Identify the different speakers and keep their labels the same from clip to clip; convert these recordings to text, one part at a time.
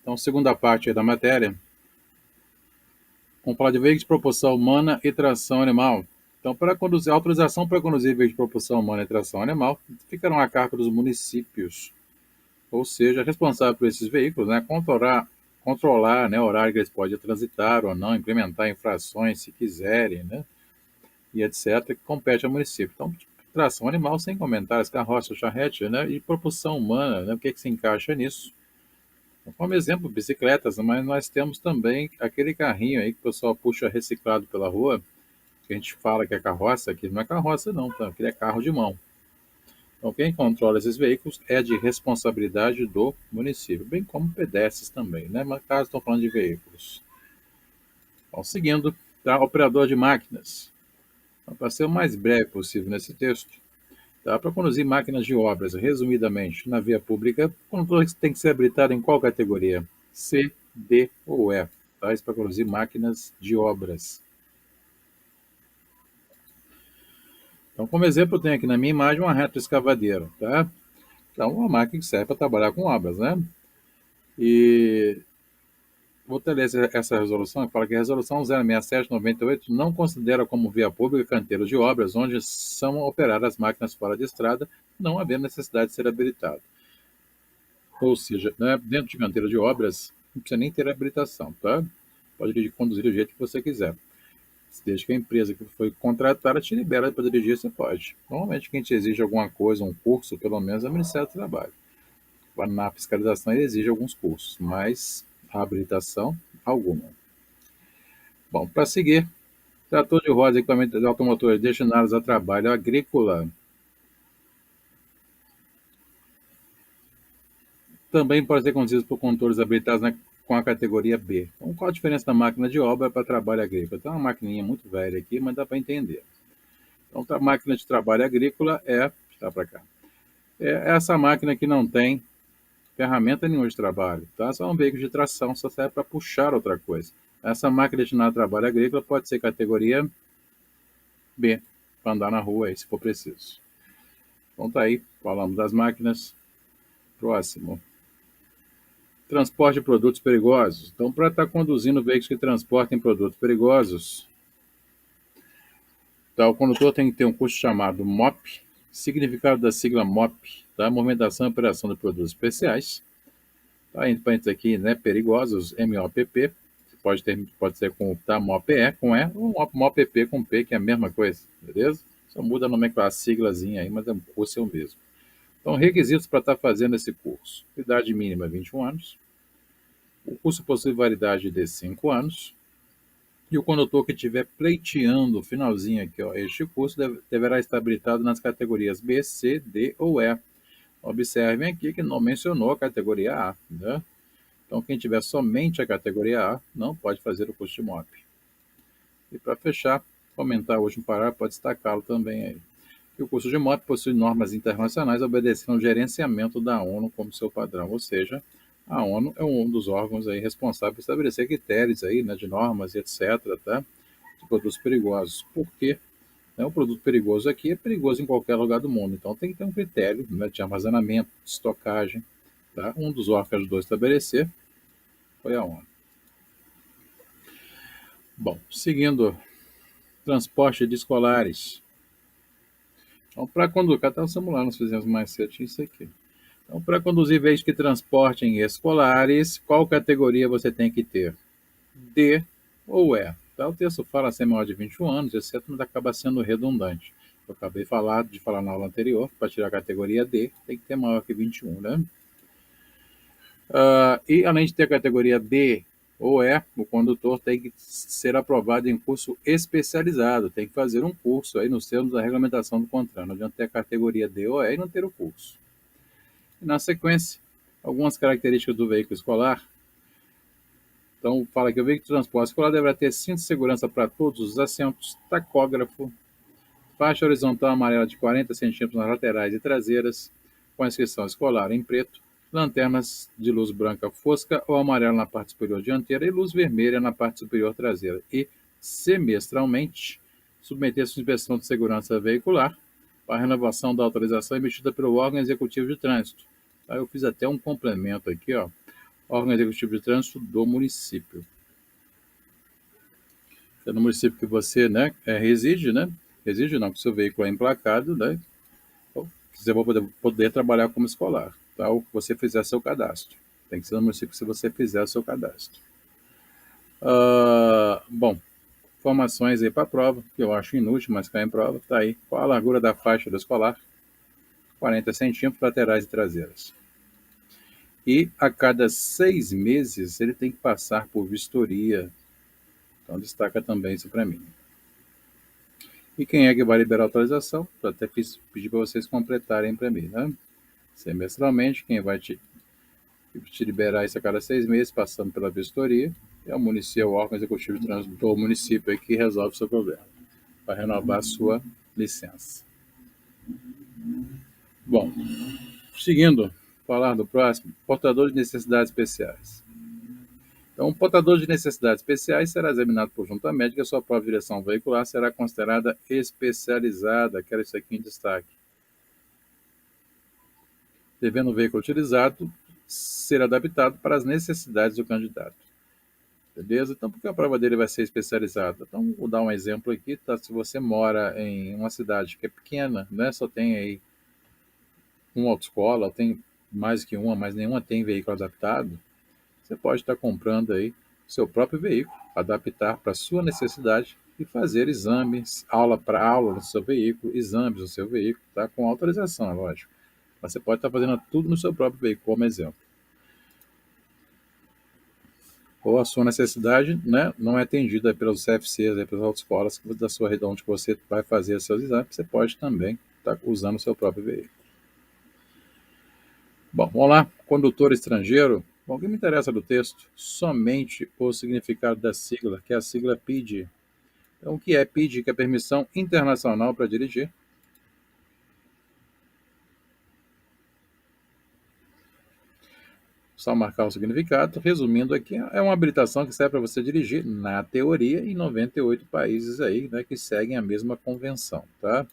Speaker 1: Então, segunda parte aí da matéria, vamos falar de veículos de propulsão humana e tração animal. Então, para conduzir, a autorização para conduzir veículos de propulsão humana e tração animal ficarão a cargo dos municípios, ou seja, responsável por esses veículos, né, controlar, né, o horário que eles podem transitar ou não, implementar infrações se quiserem, né, e etc., que compete ao município. Então, tração animal, sem comentários, carroça, charrete, né, e propulsão humana, né, o que se encaixa nisso? Como exemplo, bicicletas, mas nós temos também aquele carrinho aí que o pessoal puxa reciclado pela rua, que a gente fala que é carroça, que não é carroça não, tá? Aquele é carro de mão. Então, quem controla esses veículos é de responsabilidade do município, bem como pedestres também, né? Mas caso estão falando de veículos. Então, seguindo, tá? Operador de máquinas. Então, para ser o mais breve possível nesse texto, tá? Para conduzir máquinas de obras, resumidamente, na via pública, o condutor tem que ser habilitado em qual categoria? C, D ou E. Tá? Isso para conduzir máquinas de obras. Então, como exemplo, eu tenho aqui na minha imagem uma retroescavadeira, tá? Então, uma máquina que serve para trabalhar com obras, né? E vou ter essa resolução, que fala que a resolução 067/98 não considera como via pública canteiros de obras onde são operadas máquinas fora de estrada, não havendo necessidade de ser habilitado. Ou seja, né, dentro de canteiro de obras, não precisa nem ter habilitação, tá? Pode conduzir do jeito que você quiser. Desde que a empresa que foi contratada te libera para dirigir, você pode. Normalmente, quem te exige alguma coisa, um curso, pelo menos, é o Ministério do Trabalho. Na fiscalização, ele exige alguns cursos, mas a habilitação, alguma. Bom, para seguir, trator de rodas e equipamentos automotores destinados a trabalho agrícola também podem ser conduzidos por condutores habilitados com a categoria B. Então, qual a diferença da máquina de obra para trabalho agrícola? Tem uma maquininha muito velha aqui, mas dá para entender. Então, a máquina de trabalho agrícola está para cá, é essa máquina que não tem ferramenta nenhuma de trabalho, tá? Só um veículo de tração, só serve para puxar outra coisa. Essa máquina destinada a trabalho agrícola pode ser categoria B, para andar na rua aí, se for preciso. Então tá aí, falamos das máquinas. Próximo. Transporte de produtos perigosos. Então, para estar conduzindo veículos que transportem produtos perigosos, tá, o condutor tem que ter um curso chamado MOP, significado da sigla MOP, tá? Movimentação e Operação de Produtos Especiais. Tá, entre parênteses aqui, né, perigosos, MOPP, pode ser com tá, MOPE com E, ou MOPP com P, que é a mesma coisa, beleza? Só muda a nomenclatura, a siglazinha aí, mas o curso é o mesmo. Então, requisitos para estar fazendo esse curso. Idade mínima 21 anos. O curso possui validade de 5 anos. E o condutor que estiver pleiteando o finalzinho aqui, ó, este curso deverá estar habilitado nas categorias B, C, D ou E. Observem aqui que não mencionou a categoria A, né? Então, quem tiver somente a categoria A não pode fazer o curso de MOP. E para fechar, comentar o último parágrafo, pode destacá-lo também aí. Que o curso de MOP possui normas internacionais obedecendo ao gerenciamento da ONU como seu padrão, ou seja, a ONU é um dos órgãos aí responsável por estabelecer critérios aí, né, de normas e etc., tá, de produtos perigosos. Por quê? Né, o produto perigoso aqui é perigoso em qualquer lugar do mundo, então tem que ter um critério, né, de armazenamento, de estocagem. Tá? Um dos órgãos que ajudou a estabelecer foi a ONU. Bom, seguindo, transporte de escolares. Então, para conduzir, até o simular nós fizemos mais cedo isso aqui. Então, para conduzir veículos que transportem escolares, qual categoria você tem que ter? D ou E? Então, o texto fala ser maior de 21 anos, exceto mas acaba sendo redundante. Eu acabei de falar na aula anterior, para tirar a categoria D, tem que ter maior que 21, né? E além de ter a categoria D ou E, o condutor tem que ser aprovado em curso especializado, tem que fazer um curso aí nos termos da regulamentação do CONTRAN. Não adianta ter a categoria D ou E e não ter o curso. E na sequência, algumas características do veículo escolar. Então, fala que o veículo de transporte escolar deverá ter cinto de segurança para todos os assentos, tacógrafo, faixa horizontal amarela de 40 centímetros nas laterais e traseiras, com a inscrição escolar em preto, lanternas de luz branca fosca ou amarela na parte superior dianteira e luz vermelha na parte superior traseira. E, semestralmente, submeter-se à inspeção de segurança veicular para a renovação da autorização emitida pelo órgão executivo de trânsito. Aí eu fiz até um complemento aqui, ó. órgão executivo de trânsito do município. É no município que você, né, reside, né? Reside não, que o seu veículo é emplacado, né? Ou que você vai poder trabalhar como escolar, tá? Ou que você fizer seu cadastro. Tem que ser no município se você fizer o seu cadastro. Bom, informações aí para a prova, que eu acho inútil, mas cai em prova, tá aí. Qual a largura da faixa do escolar? 40 centímetros laterais e traseiras. E a cada 6 meses ele tem que passar por vistoria. Então destaca também isso para mim. E quem é que vai liberar a autorização? Eu até pedir para vocês completarem para mim, né? Semestralmente, quem vai te liberar isso a cada 6 meses, passando pela vistoria, é o município, o órgão executivo de trânsito do município aí que resolve o seu problema, para renovar a sua licença. Bom, seguindo, falar do próximo, portador de necessidades especiais. Então, um portador de necessidades especiais será examinado por junta médica, sua prova de direção veicular será considerada especializada, quero isso aqui em destaque. Devendo o veículo utilizado ser adaptado para as necessidades do candidato. Beleza? Então, por que a prova dele vai ser especializada? Então, vou dar um exemplo aqui, tá? Se você mora em uma cidade que é pequena, né? Só tem aí uma autoescola, tem mais que uma, mas nenhuma tem veículo adaptado, você pode estar comprando aí seu próprio veículo, adaptar para a sua necessidade e fazer exames, aula para aula no seu veículo, exames no seu veículo, tá? Com autorização, é lógico. Mas você pode estar fazendo tudo no seu próprio veículo, como exemplo. Ou a sua necessidade, né, não é atendida pelos CFCs, pelas autoescolas da sua região onde você vai fazer os seus exames, você pode também estar usando o seu próprio veículo. Bom, vamos lá. Condutor estrangeiro. Bom, o que me interessa do texto? Somente o significado da sigla, que é a sigla PID. Então, o que é PID? Que é Permissão Internacional para Dirigir. Só marcar o significado. Resumindo aqui, é uma habilitação que serve para você dirigir, na teoria, em 98 países aí, né, que seguem a mesma convenção, tá?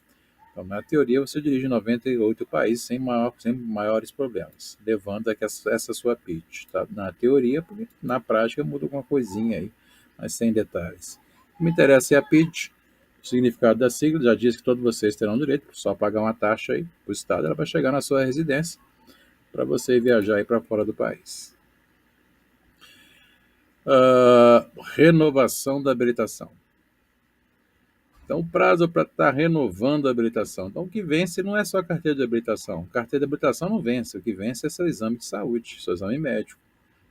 Speaker 1: Então, na teoria, você dirige em 98 países sem maiores problemas, levando a essa sua pitch, tá? Na teoria, porque na prática muda alguma coisinha aí, mas sem detalhes. O que me interessa é a pitch, o significado da sigla, já diz que todos vocês terão direito, só pagar uma taxa aí para o Estado, ela vai chegar na sua residência para você viajar aí para fora do país. Renovação da habilitação. Então, o prazo para estar renovando a habilitação. Então, o que vence não é só a carteira de habilitação. A carteira de habilitação não vence. O que vence é seu exame de saúde, seu exame médico.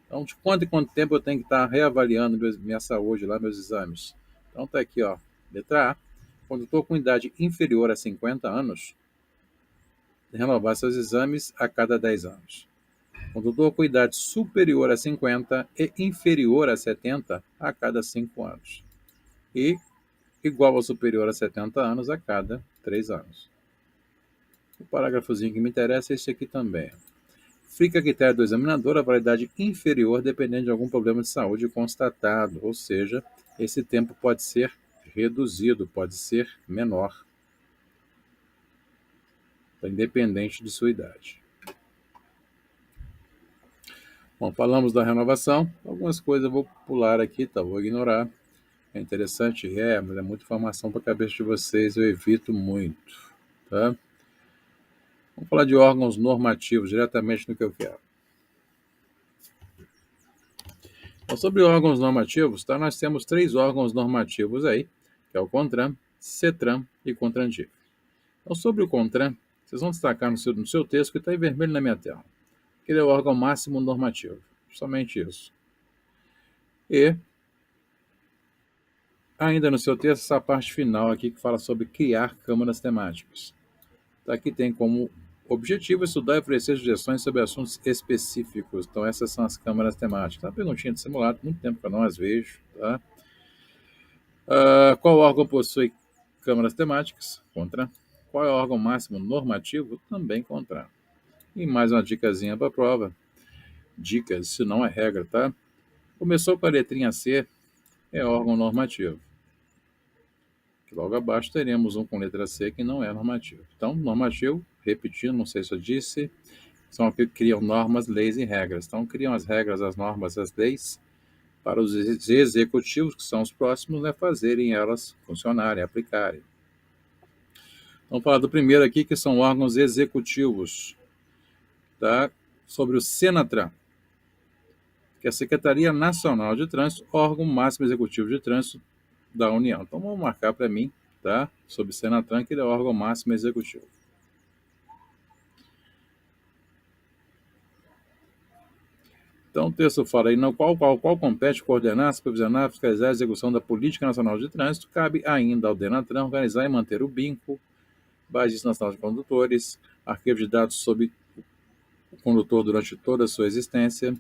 Speaker 1: Então, de quanto em quanto tempo eu tenho que estar reavaliando minha saúde, lá, meus exames? Então, está aqui, ó, letra A. Quando estou com idade inferior a 50 anos, renovar seus exames a cada 10 anos. Quando estou com idade superior a 50 e inferior a 70, a cada 5 anos. E igual ou superior a 70 anos a cada 3 anos. O parágrafozinho que me interessa é esse aqui também. Fica a critério do examinador a validade inferior dependendo de algum problema de saúde constatado, ou seja, esse tempo pode ser reduzido, pode ser menor, independente de sua idade. Bom, falamos da renovação, algumas coisas eu vou pular aqui, tá? Vou ignorar. É interessante, mas é muita informação para a cabeça de vocês, eu evito muito, tá? Vamos falar de órgãos normativos, diretamente no que eu quero. Então, sobre órgãos normativos, tá? Nós temos 3 órgãos normativos aí, que é o CONTRAN, CETRAN e CONTRANDIF. Então, sobre o CONTRAN, vocês vão destacar no seu texto, que está em vermelho na minha tela, que ele é o órgão máximo normativo, somente isso. E, ainda no seu texto, essa parte final aqui, que fala sobre criar câmaras temáticas. Tá? Aqui tem como objetivo estudar e oferecer sugestões sobre assuntos específicos. Então, essas são as câmaras temáticas. Uma perguntinha de simulado, muito tempo que eu não as vejo. Tá? Qual órgão possui câmaras temáticas? CONTRAN. Qual é o órgão máximo normativo? Também CONTRAN. E mais uma dicasinha para a prova. Dicas, isso não é regra, tá? Começou com a letrinha C, é órgão normativo. Logo abaixo teremos um com letra C que não é normativo. Então, normativo, repetindo, não sei se eu disse, são aqueles que criam normas, leis e regras. Então, criam as regras, as normas, as leis para os executivos, que são os próximos, né, fazerem elas funcionarem, aplicarem. Vamos falar do primeiro aqui, que são órgãos executivos, tá? Sobre o Senatran, que é a Secretaria Nacional de Trânsito, órgão máximo executivo de trânsito da União. Então, vamos marcar para mim, tá? Sobre o Senatran, que ele é o órgão máximo executivo. Então, o texto fala aí, no qual compete coordenar, supervisionar, fiscalizar a execução da Política Nacional de Trânsito, cabe ainda ao DENATRAN organizar e manter o BINCO, Base Nacional de Condutores, arquivo de dados sobre o condutor durante toda a sua existência,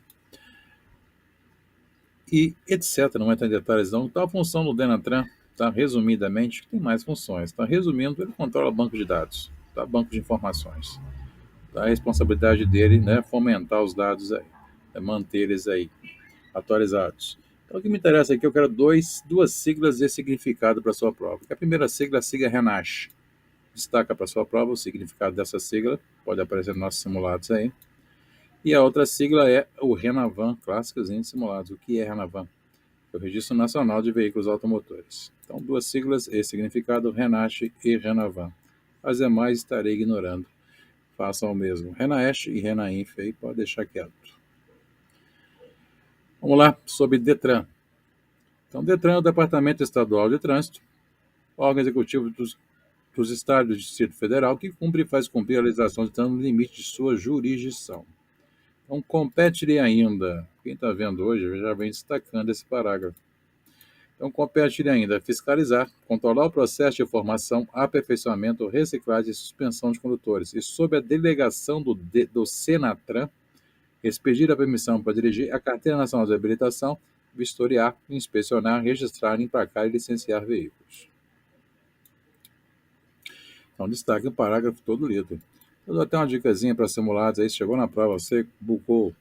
Speaker 1: e etc. Não vai entrar em detalhes não. Então, a função do DENATRAN, tá, resumidamente, tem mais funções. Tá? Resumindo, ele controla banco de dados, tá? Banco de informações. Tá? A responsabilidade dele, né, fomentar os dados aí, manter eles aí atualizados. Então, o que me interessa aqui, eu quero duas siglas de significado para a sua prova. A primeira sigla, a sigla RENASH. Destaca para a sua prova o significado dessa sigla, pode aparecer nos nossos simulados aí. E a outra sigla é o RENAVAN, Clássicos em Simulados. O que é RENAVAN? É o Registro Nacional de Veículos Automotores. Então, duas siglas e significado, RENASH e RENAVAN. As demais estarei ignorando. Façam o mesmo. RENAESH e RENAINF aí, pode deixar quieto. Vamos lá, sobre DETRAN. Então, DETRAN é o Departamento Estadual de Trânsito, órgão executivo dos estados do Distrito Federal, que cumpre e faz cumprir a legislação de trânsito no limite de sua jurisdição. Então, compete-lhe ainda, quem está vendo hoje já vem destacando esse parágrafo. Então, compete-lhe ainda fiscalizar, controlar o processo de formação, aperfeiçoamento, reciclagem e suspensão de condutores, e sob a delegação do Senatran, expedir a permissão para dirigir a Carteira Nacional de Habilitação, vistoriar, inspecionar, registrar, emplacar e licenciar veículos. Então, destaque o parágrafo todo lido. Eu dou até uma dicasinha para simulados aí, se chegou na prova, você bucou,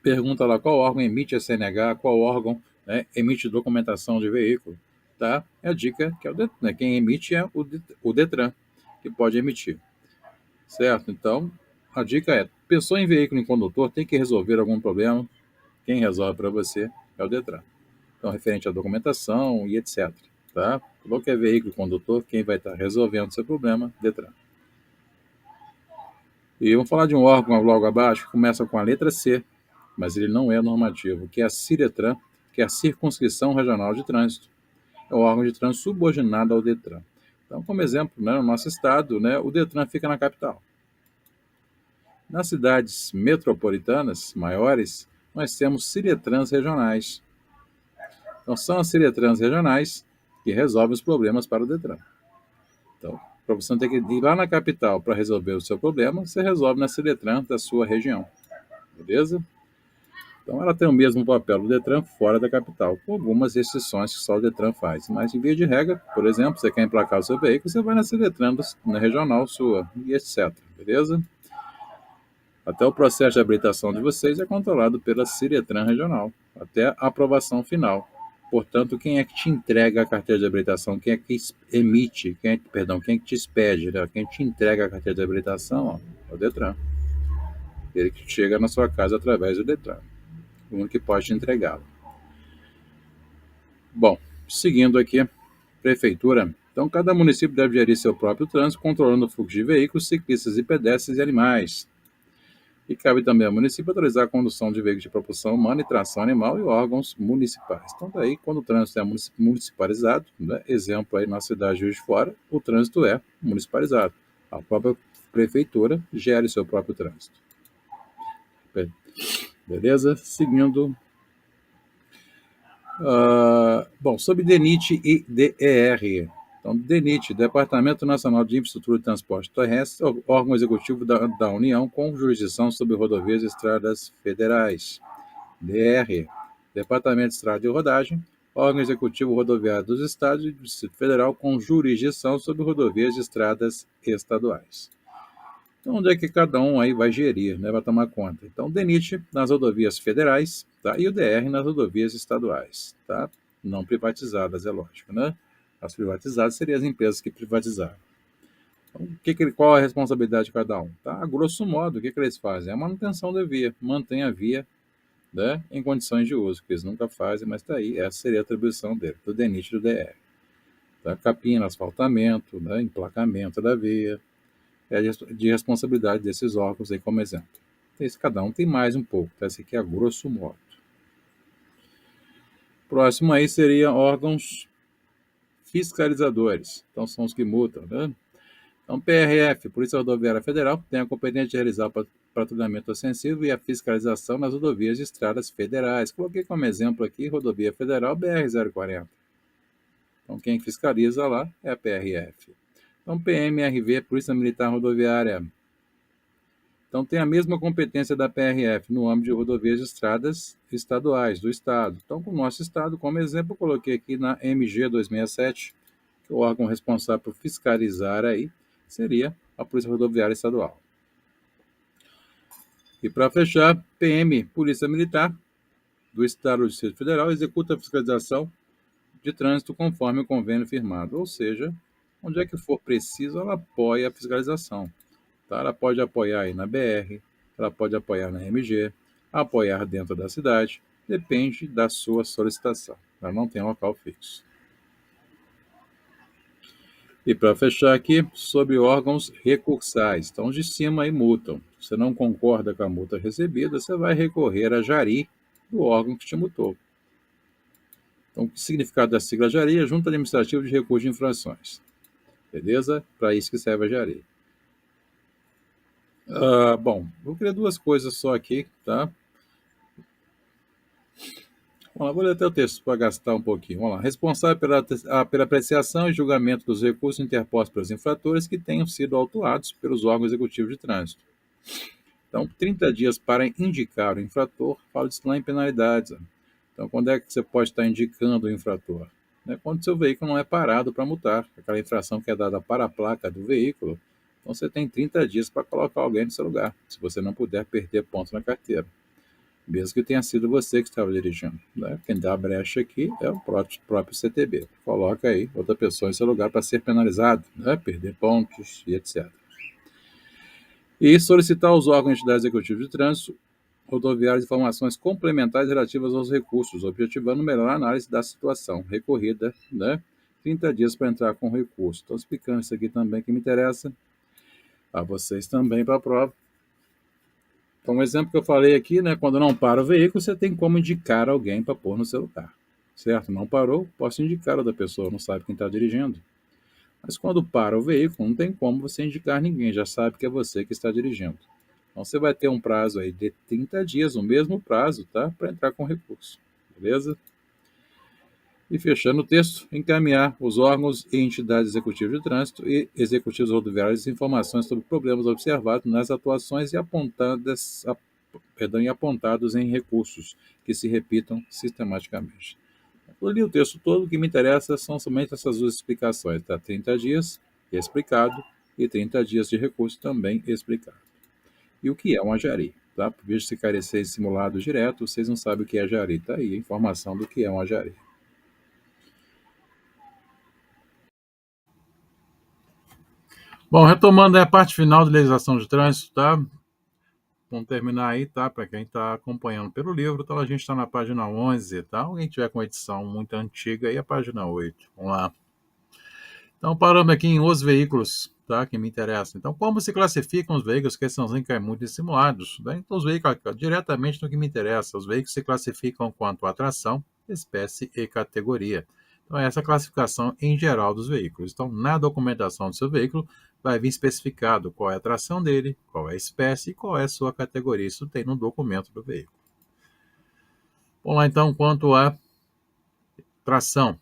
Speaker 1: pergunta lá qual órgão emite a CNH, qual órgão, né, emite documentação de veículo, tá? É a dica que é o DETRAN, né? Quem emite é o DETRAN, que pode emitir, certo? Então, a dica é, pensou em veículo em condutor, tem que resolver algum problema, quem resolve para você é o DETRAN. Então, referente à documentação e etc. Tá? Qualquer veículo condutor, quem vai estar resolvendo o seu problema, DETRAN. E vamos falar de um órgão logo abaixo, que começa com a letra C, mas ele não é normativo, que é a CIRETRAN, que é a Circunscrição Regional de Trânsito. É um órgão de trânsito subordinado ao DETRAN. Então, como exemplo, né, no nosso estado, né, o DETRAN fica na capital. Nas cidades metropolitanas maiores, nós temos CIRETRANs regionais. Então, são as CIRETRANs regionais que resolvem os problemas para o DETRAN. Então, para você não ter que ir lá na capital para resolver o seu problema, você resolve na CIRETRAN da sua região. Beleza? Então, ela tem o mesmo papel do DETRAN fora da capital, com algumas restrições que só o DETRAN faz. Mas, em via de regra, por exemplo, você quer emplacar o seu veículo, você vai na CIRETRAN na regional sua, e etc. Beleza? Até o processo de habilitação de vocês é controlado pela CIRETRAN regional, até a aprovação final. Portanto, quem é que te entrega a carteira de habilitação? Quem é que emite? Quem é que te expede? Né? Quem te entrega a carteira de habilitação? Ó, é o DETRAN. Ele que chega na sua casa através do DETRAN. O único que pode te entregá-lo. Bom, seguindo aqui, prefeitura. Então, cada município deve gerir seu próprio trânsito, controlando o fluxo de veículos, ciclistas e pedestres e animais. E cabe também ao município autorizar a condução de veículos de propulsão humana e tração animal e órgãos municipais. Então, daí, quando o trânsito é municipalizado, né, exemplo aí na cidade de Juiz de Fora, o trânsito é municipalizado. A própria prefeitura gere seu próprio trânsito. Beleza? Seguindo. Bom, sobre DENIT e DER. Então, DENIT, Departamento Nacional de Infraestrutura e Transporte Terrestre, órgão executivo da União com jurisdição sobre rodovias e estradas federais. DR, Departamento de Estrada de Rodagem, órgão executivo rodoviário dos Estados e do Distrito Federal com jurisdição sobre rodovias e estradas estaduais. Então, onde é que cada um aí vai gerir, né, vai tomar conta? Então, o DENIT nas rodovias federais, tá? E o DR nas rodovias estaduais, tá? Não privatizadas, é lógico, né? As privatizadas seriam as empresas que privatizaram. Então, qual é a responsabilidade de cada um? Tá? A grosso modo, o que eles fazem? É a manutenção da via, mantém a via, né, em condições de uso, que eles nunca fazem, mas está aí, essa seria a atribuição dele, do DENIT e do DR. Tá? Capina, asfaltamento, né, emplacamento da via, é de responsabilidade desses órgãos aí como exemplo. Esse cada um tem mais um pouco, tá? Esse aqui é a grosso modo. Próximo aí seria órgãos fiscalizadores, então são os que multam, né? Então, PRF, Polícia Rodoviária Federal, tem a competência de realizar o patrulhamento ostensivo e a fiscalização nas rodovias e estradas federais. Coloquei como exemplo aqui, rodovia federal BR-040. Então, quem fiscaliza lá é a PRF. Então, PMRV, Polícia Militar Rodoviária. Então, tem a mesma competência da PRF no âmbito de rodovias e estradas estaduais do Estado. Então, com o nosso Estado, como exemplo, eu coloquei aqui na MG 267, que o órgão responsável por fiscalizar aí seria a Polícia Rodoviária Estadual. E para fechar, PM, Polícia Militar do Estado do Distrito Federal, executa a fiscalização de trânsito conforme o convênio firmado, ou seja, onde é que for preciso, ela apoia a fiscalização. Tá? Ela pode apoiar aí na BR, ela pode apoiar na MG, apoiar dentro da cidade, depende da sua solicitação. Ela não tem local fixo. E para fechar aqui, sobre órgãos recursais. Então, os de cima aí multam. Se você não concorda com a multa recebida, você vai recorrer à JARI do órgão que te multou. Então, o significado da sigla JARI é Junta Administrativa de Recursos de Infrações. Beleza? Para isso que serve a JARI. Bom, vou criar duas coisas só aqui, tá? Vamos lá, vou ler até o texto para gastar um pouquinho. Vamos lá. Responsável pela apreciação e julgamento dos recursos interpostos pelos infratores que tenham sido autuados pelos órgãos executivos de trânsito. Então, 30 dias para indicar o infrator, fala disso lá em penalidades. Então, quando é que você pode estar indicando o infrator? Quando seu veículo não é parado para multar, aquela infração que é dada para a placa do veículo, então você tem 30 dias para colocar alguém no seu lugar, se você não puder perder pontos na carteira. Mesmo que tenha sido você que estava dirigindo. Quem dá a brecha aqui é o próprio CTB. Coloca aí outra pessoa em seu lugar para ser penalizado, perder pontos e etc. E solicitar aos órgãos de entidades executivas de trânsito rodoviárias informações complementares relativas aos recursos, objetivando melhor a análise da situação recorrida, 30 dias para entrar com recurso. Estou explicando isso aqui também que me interessa, a vocês também para a prova. Então, um exemplo que eu falei aqui, quando não para o veículo, você tem como indicar alguém para pôr no seu lugar, certo? Não parou, posso indicar outra pessoa, não sabe quem está dirigindo. Mas quando para o veículo, não tem como você indicar ninguém, já sabe que é você que está dirigindo. Então, você vai ter um prazo aí de 30 dias, o mesmo prazo, tá? Para entrar com recurso, beleza? E fechando o texto, encaminhar os órgãos e entidades executivas de trânsito e executivos rodoviários informações sobre problemas observados nas atuações e apontados em recursos que se repitam sistematicamente. Eu li o texto todo, o que me interessa são somente essas duas explicações, tá? 30 dias explicado e 30 dias de recurso também explicado. E o que é uma JARI? Tá? Por vez de se carecer em simulado direto, vocês não sabem o que é JARI. Tá aí a informação do que é uma JARI. Bom, retomando a parte final de legislação de trânsito, tá? Vamos terminar aí, tá? Para quem está acompanhando pelo livro, então a gente está na página 11, tá? Alguém tiver com edição muito antiga aí, a página 8. Vamos lá. Então, parando aqui em os veículos, tá? Que me interessa. Então, como se classificam os veículos que são muito simulados? Né? Então, os veículos, diretamente no que me interessa, os veículos se classificam quanto a tração, espécie e categoria. Então, essa classificação em geral dos veículos. Então, na documentação do seu veículo, vai vir especificado qual é a tração dele, qual é a espécie e qual é a sua categoria. Isso tem no documento do veículo. Vamos lá, então, quanto à tração.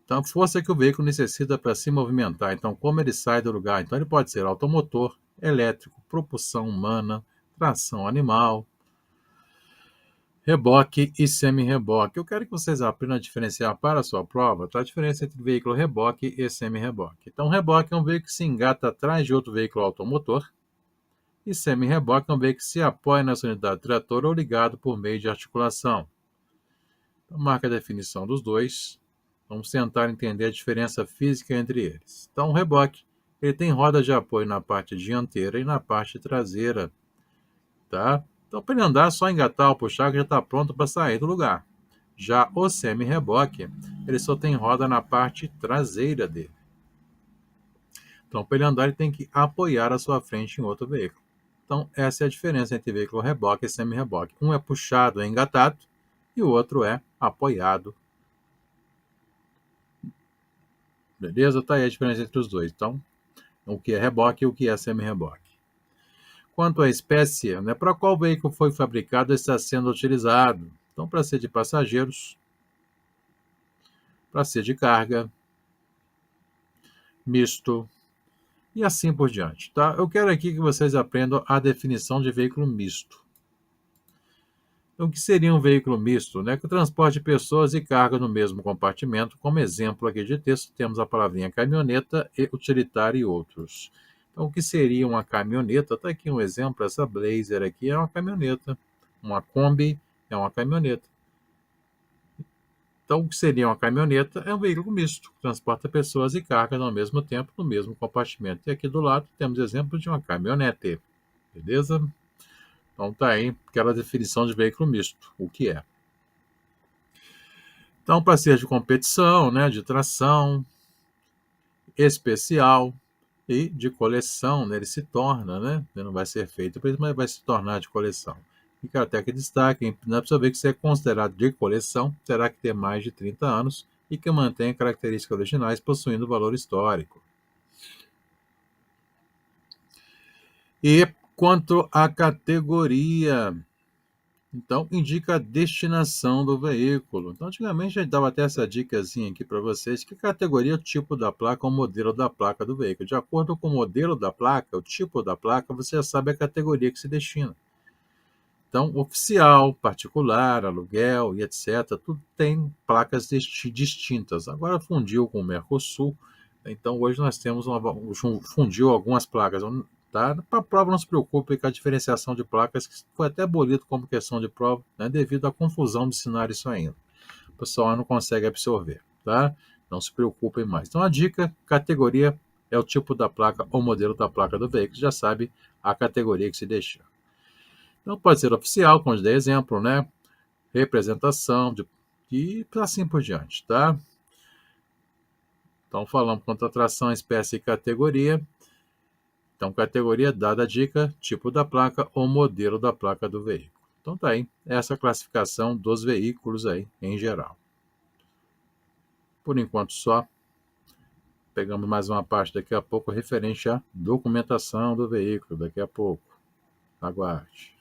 Speaker 1: Então, a força que o veículo necessita para se movimentar. Então, como ele sai do lugar? Então, ele pode ser automotor, elétrico, propulsão humana, tração animal, reboque e semi-reboque. Eu quero que vocês aprendam a diferenciar para a sua prova, a diferença entre veículo reboque e semi-reboque. Então, reboque é um veículo que se engata atrás de outro veículo automotor e semi-reboque é um veículo que se apoia nessa unidade trator ou ligado por meio de articulação. Então, marca a definição dos dois. Vamos tentar entender a diferença física entre eles. Então, o reboque Ele tem roda de apoio na parte dianteira e na parte traseira, tá? Então, para ele andar, é só engatar ou puxar que já está pronto para sair do lugar. Já o semi-reboque, ele só tem roda na parte traseira dele. Então, para ele andar, ele tem que apoiar a sua frente em outro veículo. Então, essa é a diferença entre veículo reboque e semi-reboque. Um é puxado, é engatado, e o outro é apoiado. Beleza? Tá aí a diferença entre os dois. Então, o que é reboque e o que é semi-reboque. Quanto à espécie, né, para qual veículo foi fabricado está sendo utilizado. Então, para ser de passageiros, para ser de carga, misto e assim por diante. Tá? Eu quero aqui que vocês aprendam a definição de veículo misto. Então, o que seria um veículo misto? Né? Que transporte pessoas e carga no mesmo compartimento. Como exemplo aqui de texto, temos a palavrinha caminhoneta e utilitário e outros. Então, o que seria uma caminhoneta? Está aqui um exemplo, essa Blazer aqui é uma caminhoneta. Uma Kombi é uma caminhoneta. Então, o que seria uma caminhoneta é um veículo misto, que transporta pessoas e cargas ao mesmo tempo no mesmo compartimento. E aqui do lado temos exemplo de uma caminhonete. Beleza? Então tá aí aquela definição de veículo misto, o que é. Então, para ser de competição, né, de tração, especial e de coleção, né, ele se torna, né, ele não vai ser feito, mas vai se tornar de coleção. E até que destaque, não precisa ver que se é considerado de coleção, terá que ter mais de 30 anos e que mantém características originais possuindo valor histórico. E quanto à categoria, então indica a destinação do veículo. Então, antigamente a gente dava até essa dicasinha aqui para vocês, que categoria é o tipo da placa ou modelo da placa do veículo. De acordo com o modelo da placa, o tipo da placa, você já sabe a categoria que se destina. Então, oficial, particular, aluguel e etc., tudo tem placas distintas. Agora fundiu com o Mercosul, então hoje nós temos fundiu algumas placas. Tá? Para a prova, não se preocupe com a diferenciação de placas, que foi até abolido como questão de prova, né, devido à confusão de cenário isso ainda. O pessoal não consegue absorver, tá? Não se preocupem mais. Então, a dica, categoria é o tipo da placa ou modelo da placa do veículo, já sabe a categoria que se deixa. Então, pode ser oficial, como eu dei exemplo, né? Representação, e assim por diante, tá? Então, falamos quanto a tração, espécie e categoria. Então, categoria dada a dica, tipo da placa ou modelo da placa do veículo. Então, tá aí essa classificação dos veículos aí, em geral. Por enquanto, só. Pegamos mais uma parte daqui a pouco referente à documentação do veículo, daqui a pouco. Aguarde.